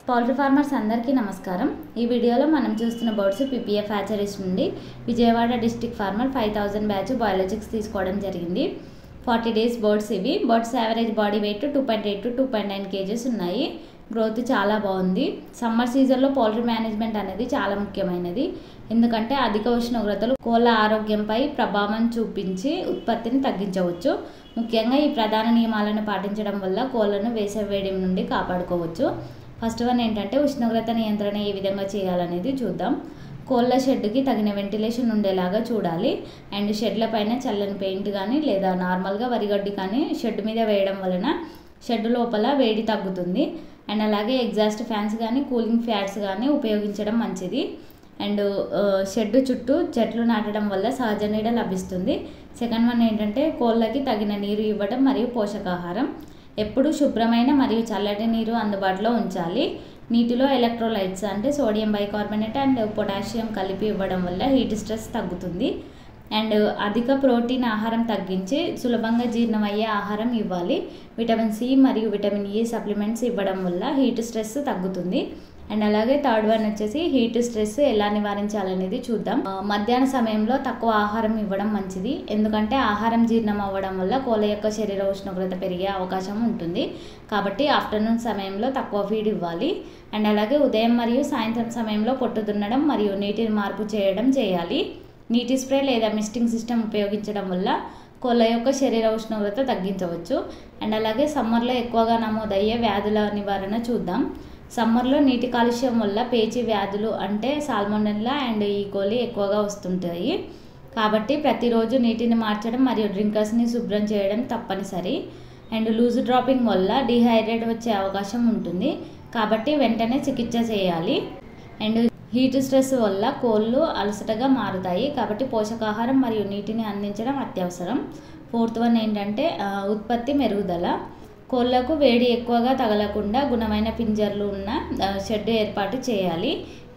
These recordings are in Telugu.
పౌల్ట్రీ ఫార్మర్స్ అందరికీ నమస్కారం। ఈ వీడియోలో మనం చూస్తున్న బర్డ్స్ పీపీఎఫ్ హ్యాచరీస్ నుండి Vijayawada district farmer 5000 batch biologics తీసుకోవడం జరిగింది। 40 డేస్ బర్డ్స్ ఇవి। Birds average body weight 2.8 to 2.9 kgs ఉన్నాయి। గ్రోత్ చాలా బాగుంది। సమ్మర్ సీజన్లో పౌల్ట్రీ మేనేజ్మెంట్ అనేది చాలా ముఖ్యమైనది, ఎందుకంటే అధిక ఉష్ణోగ్రతలు కోళ్ళ ఆరోగ్యంపై ప్రభావం చూపించి ఉత్పత్తిని తగ్గించవచ్చు। ముఖ్యంగా ఈ ప్రధాన నియమాలను పాటించడం వల్ల కోళ్ళను వేసవి వేడి నుండి కాపాడుకోవచ్చు। ఫస్ట్ వన్ ఏంటంటే ఉష్ణోగ్రత నియంత్రణ ఏ విధంగా చేయాలనేది చూద్దాం। కోళ్ళ షెడ్కి తగిన వెంటిలేషన్ ఉండేలాగా చూడాలి। అండ్ షెడ్ల పైన చల్లని పెయింట్ కానీ లేదా నార్మల్గా వరిగడ్డి కానీ షెడ్ మీద వేయడం వలన షెడ్ లోపల వేడి తగ్గుతుంది। అండ్ అలాగే ఎగ్జాస్ట్ ఫ్యాన్స్ కానీ కూలింగ్ ఫ్యాన్స్ కానీ ఉపయోగించడం మంచిది। అండ్ షెడ్ చుట్టూ చెట్లు నాటడం వల్ల సహజ నీడ లభిస్తుంది। సెకండ్ వన్ ఏంటంటే కోళ్ళకి తగిన నీరు ఇవ్వడం మరియు పోషకాహారం। ఎప్పుడు శుభ్రమైన మరియు చల్లటి నీరు అందుబాటులో ఉంచాలి। నీటిలో ఎలక్ట్రోలైట్స్ అంటే సోడియం బైకార్బోనేట్ అండ్ పొటాషియం కలిపి ఇవ్వడం వల్ల హీట్ స్ట్రెస్ తగ్గుతుంది। అండ్ అధిక ప్రోటీన్ ఆహారం తగ్గించి సులభంగా జీర్ణమయ్యే ఆహారం ఇవ్వాలి। విటమిన్ సి మరియు విటమిన్ ఈ సప్లిమెంట్స్ ఇవ్వడం వల్ల హీట్ స్ట్రెస్ తగ్గుతుంది। అండ్ అలాగే థర్డ్ వన్ వచ్చేసి హీట్ స్ట్రెస్ ఎలా నివారించాలనేది చూద్దాం। మధ్యాహ్న సమయంలో తక్కువ ఆహారం ఇవ్వడం మంచిది, ఎందుకంటే ఆహారం జీర్ణం అవ్వడం వల్ల కోళ్ళ యొక్క శరీర ఉష్ణోగ్రత పెరిగే అవకాశం ఉంటుంది। కాబట్టి ఆఫ్టర్నూన్ సమయంలో తక్కువ ఫీడ్ ఇవ్వాలి। అండ్ అలాగే ఉదయం మరియు సాయంత్రం సమయంలో పొట్టు దున్నడం మరియు నీటిని మార్పు చేయడం చేయాలి। నీటి స్ప్రే లేదా మిస్టింగ్ సిస్టమ్ ఉపయోగించడం వల్ల కోళ్ళ యొక్క శరీర ఉష్ణోగ్రత తగ్గించవచ్చు। అండ్ అలాగే సమ్మర్లో ఎక్కువగా నమోదయ్యే వ్యాధుల నివారణ చూద్దాం। సమ్మర్లో నీటి కాలుష్యం వల్ల పేచి వ్యాధులు అంటే సాల్మోనెల్లా అండ్ ఈకోలి ఎక్కువగా వస్తుంటాయి। కాబట్టి ప్రతిరోజు నీటిని మార్చడం మరియు డ్రింకర్స్ని శుభ్రం చేయడం తప్పనిసరి। అండ్ లూజ్ డ్రాపింగ్ వల్ల డిహైడ్రేట్ వచ్చే అవకాశం ఉంటుంది, కాబట్టి వెంటనే చికిత్స చేయాలి। అండ్ హీట్ స్ట్రెస్ వల్ల కోళ్ళు అలసటగా మారుతాయి, కాబట్టి పోషకాహారం మరియు నీటిని అందించడం అత్యవసరం। ఫోర్త్ వన్ ఏంటంటే ఉత్పత్తి మెరుగుదల। కోళ్ళకు వేడి ఎక్కువగా తగలకుండా గుణమైన పింజర్లు ఉన్న షెడ్ ఏర్పాటు చేయాలి।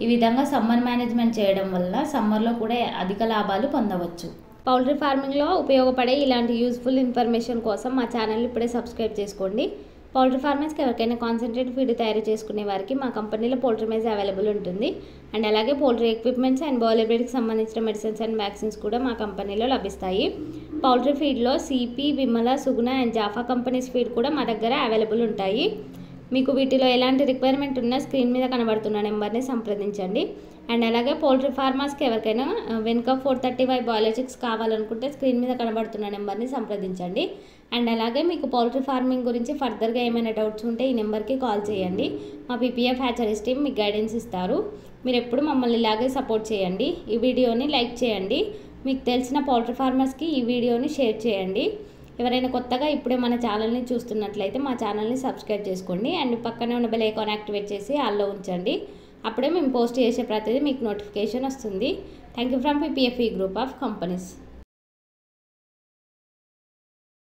ఈ విధంగా సమ్మర్ మేనేజ్మెంట్ చేయడం వల్ల సమ్మర్లో కూడా అధిక లాభాలు పొందవచ్చు। పౌల్ట్రీ ఫార్మింగ్లో ఉపయోగపడే ఇలాంటి యూస్ఫుల్ ఇన్ఫర్మేషన్ కోసం మా ఛానల్ ఇప్పుడే సబ్స్క్రైబ్ చేసుకోండి। పౌల్ట్రీ ఫార్మర్స్కి ఎవరికైనా కాన్సన్ట్రేట్ ఫీడ్ తయారు చేసుకునే వారికి మా కంపెనీలో పౌల్ట్రీ మేజ్ అవైలబుల్ ఉంటుంది। అండ్ అలాగే పౌల్ట్రీ ఎక్విప్మెంట్స్ అండ్ బాయిలర్కి సంబంధించిన మెడిసిన్స్ అండ్ వ్యాక్సిన్స్ కూడా మా కంపెనీలో లభిస్తాయి। పౌల్ట్రీ ఫీడ్లో CP, Vimala, Suguna and Japfa companies feed కూడా మా దగ్గర అవైలబుల్ ఉంటాయి। మీకు వీటిలో ఎలాంటి రిక్వైర్మెంట్ ఉన్నా స్క్రీన్ మీద కనబడుతున్న నెంబర్ని సంప్రదించండి। అండ్ అలాగే పౌల్ట్రీ ఫార్మర్స్కి ఎవరికైనా వెనుక 435 బయాలజిక్స్ కావాలనుకుంటే స్క్రీన్ మీద కనబడుతున్న నెంబర్ని సంప్రదించండి। అండ్ అలాగే మీకు పౌల్ట్రీ ఫార్మింగ్ గురించి ఫర్దర్గా ఏమైనా డౌట్స్ ఉంటే ఈ నెంబర్కి కాల్ చేయండి। మా పీపీఎఫ్ హ్యాచరీస్ టీమ్ మీకు గైడెన్స్ ఇస్తారు। మీరు ఎప్పుడు మమ్మల్ని ఇలాగే సపోర్ట్ చేయండి। ఈ వీడియోని లైక్ చేయండి, మీకు తెలిసిన పౌల్ట్రీ ఫార్మర్స్కి ఈ వీడియోని షేర్ చేయండి। ఎవరైనా కొత్తగా ఇప్పుడే మన ఛానల్ని చూస్తున్నట్లయితే మా ఛానల్ని సబ్స్క్రైబ్ చేసుకోండి। అండ్ పక్కనే ఉన్న బెల్ ఐకాన్ యాక్టివేట్ చేసి ఆల్లో ఉంచండి, అప్పుడే మేము పోస్ట్ చేసే ప్రతిదీ మీకు నోటిఫికేషన్ వస్తుంది। Thank you from PPF group of companies.